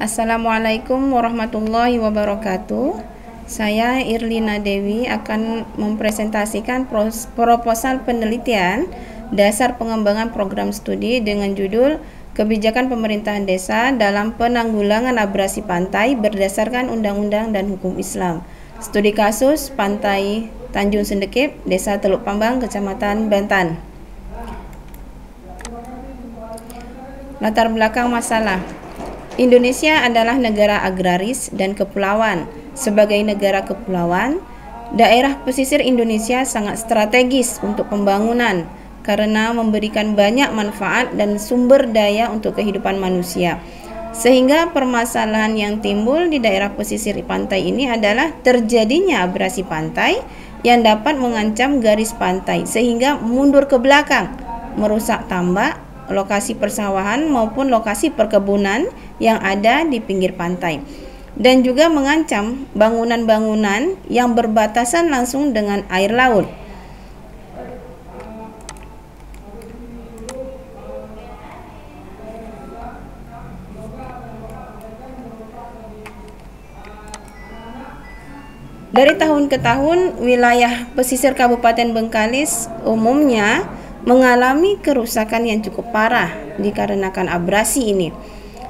Assalamualaikum warahmatullahi wabarakatuh. Saya Irlina Dewi akan mempresentasikan proposal penelitian dasar pengembangan program studi dengan judul Kebijakan Pemerintahan Desa dalam Penanggulangan Abrasi Pantai berdasarkan Undang-Undang dan Hukum Islam. Studi kasus Pantai Tanjung Sendekip, Desa Teluk Pambang, Kecamatan Bantan. Latar belakang masalah. Indonesia adalah negara agraris dan kepulauan. Sebagai negara kepulauan, daerah pesisir Indonesia sangat strategis untuk pembangunan karena memberikan banyak manfaat dan sumber daya untuk kehidupan manusia. Sehingga permasalahan yang timbul di daerah pesisir pantai ini adalah terjadinya abrasi pantai yang dapat mengancam garis pantai sehingga mundur ke belakang, merusak tambak, lokasi persawahan maupun lokasi perkebunan yang ada di pinggir pantai, dan juga mengancam bangunan-bangunan yang berbatasan langsung dengan air laut. Dari tahun ke tahun, wilayah pesisir Kabupaten Bengkalis umumnya mengalami kerusakan yang cukup parah dikarenakan abrasi ini.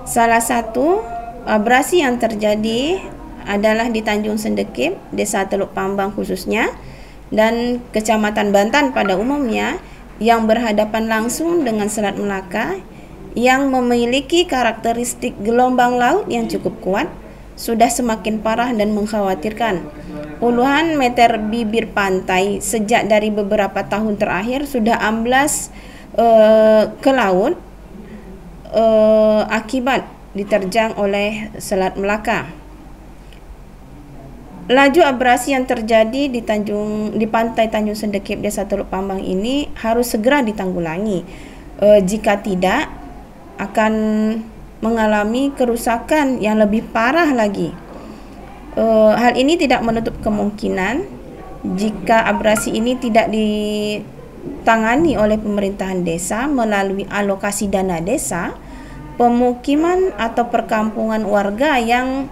Salah satu abrasi yang terjadi adalah di Tanjung Sendekip, Desa Teluk Pambang khususnya, dan Kecamatan Bantan pada umumnya, yang berhadapan langsung dengan Selat Melaka yang memiliki karakteristik gelombang laut yang cukup kuat, sudah semakin parah dan mengkhawatirkan. Puluhan meter bibir pantai sejak dari beberapa tahun terakhir sudah amblas ke laut akibat diterjang oleh Selat Melaka. Laju abrasi yang terjadi di pantai Tanjung Sendekip, Desa Teluk Pambang ini harus segera ditanggulangi. Jika tidak, akan mengalami kerusakan yang lebih parah lagi. Hal ini tidak menutup kemungkinan jika abrasi ini tidak ditangani oleh pemerintahan desa melalui alokasi dana desa, pemukiman atau perkampungan warga yang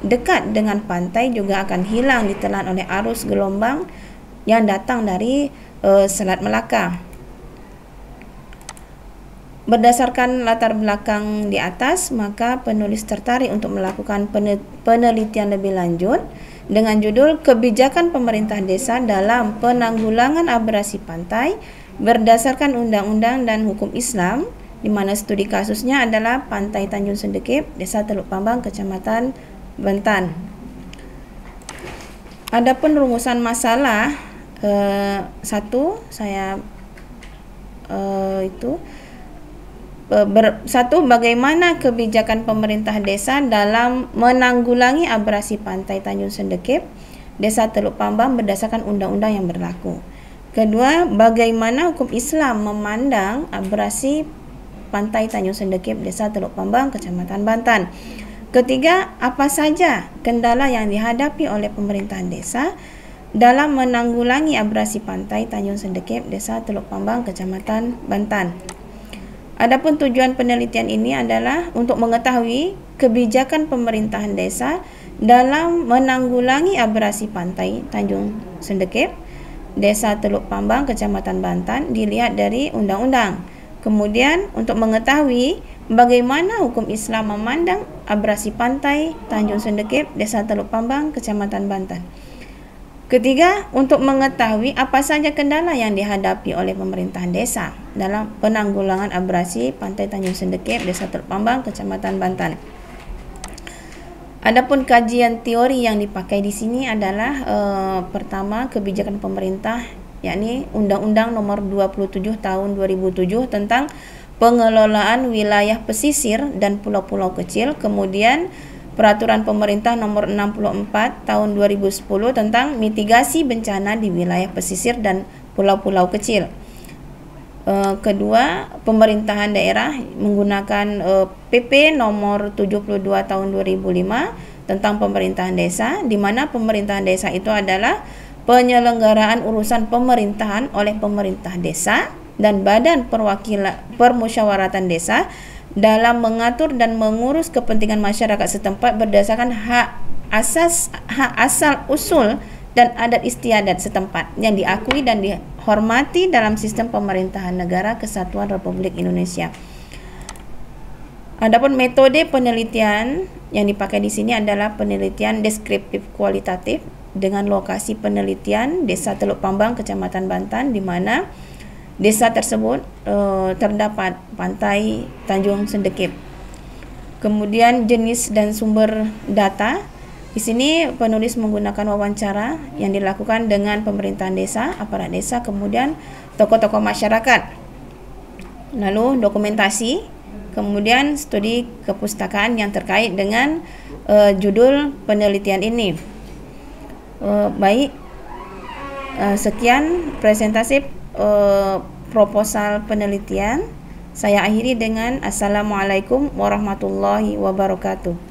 dekat dengan pantai juga akan hilang ditelan oleh arus gelombang yang datang dari Selat Melaka. Berdasarkan latar belakang di atas, maka penulis tertarik untuk melakukan penelitian lebih lanjut dengan judul Kebijakan Pemerintah Desa dalam Penanggulangan Abrasi Pantai berdasarkan Undang-Undang dan Hukum Islam, di mana studi kasusnya adalah Pantai Tanjung Sendekip, Desa Teluk Pambang, Kecamatan Bantan. Adapun rumusan masalah bagaimana kebijakan pemerintah desa dalam menanggulangi abrasi pantai Tanjung Sendekip, Desa Teluk Pambang berdasarkan undang-undang yang berlaku. Kedua, bagaimana hukum Islam memandang abrasi pantai Tanjung Sendekip, Desa Teluk Pambang, Kecamatan Bantan. Ketiga, apa saja kendala yang dihadapi oleh pemerintahan desa dalam menanggulangi abrasi pantai Tanjung Sendekip, Desa Teluk Pambang, Kecamatan Bantan. Adapun tujuan penelitian ini adalah untuk mengetahui kebijakan pemerintahan desa dalam menanggulangi abrasi pantai Tanjung Sendekip, Desa Teluk Pambang, Kecamatan Bantan dilihat dari undang-undang. Kemudian untuk mengetahui bagaimana hukum Islam memandang abrasi pantai Tanjung Sendekip, Desa Teluk Pambang, Kecamatan Bantan. Ketiga, untuk mengetahui apa saja kendala yang dihadapi oleh pemerintahan desa dalam penanggulangan abrasi pantai Tanjung Sendekip, Desa Teluk Pambang, Kecamatan Bantan. Adapun kajian teori yang dipakai di sini adalah pertama, kebijakan pemerintah, yakni Undang-Undang Nomor 27 Tahun 2007 tentang pengelolaan wilayah pesisir dan pulau-pulau kecil, kemudian Peraturan Pemerintah Nomor 64 Tahun 2010 tentang mitigasi bencana di wilayah pesisir dan pulau-pulau kecil. Kedua, pemerintahan daerah menggunakan PP Nomor 72 Tahun 2005 tentang pemerintahan desa, di mana pemerintahan desa itu adalah penyelenggaraan urusan pemerintahan oleh pemerintah desa dan Badan Permusyawaratan Desa dalam mengatur dan mengurus kepentingan masyarakat setempat berdasarkan hak asal usul dan adat istiadat setempat yang diakui dan dihormati dalam sistem pemerintahan negara Kesatuan Republik Indonesia. Adapun metode penelitian yang dipakai di sini adalah penelitian deskriptif kualitatif dengan lokasi penelitian Desa Teluk Pambang, Kecamatan Bantan, di mana desa tersebut terdapat pantai Tanjung Sendekip. Kemudian jenis dan sumber data. Di sini penulis menggunakan wawancara yang dilakukan dengan pemerintahan desa, aparat desa, kemudian tokoh-tokoh masyarakat. Lalu dokumentasi, kemudian studi kepustakaan yang terkait dengan judul penelitian ini. Sekian presentasi proposal penelitian. Saya akhiri dengan Assalamualaikum warahmatullahi wabarakatuh.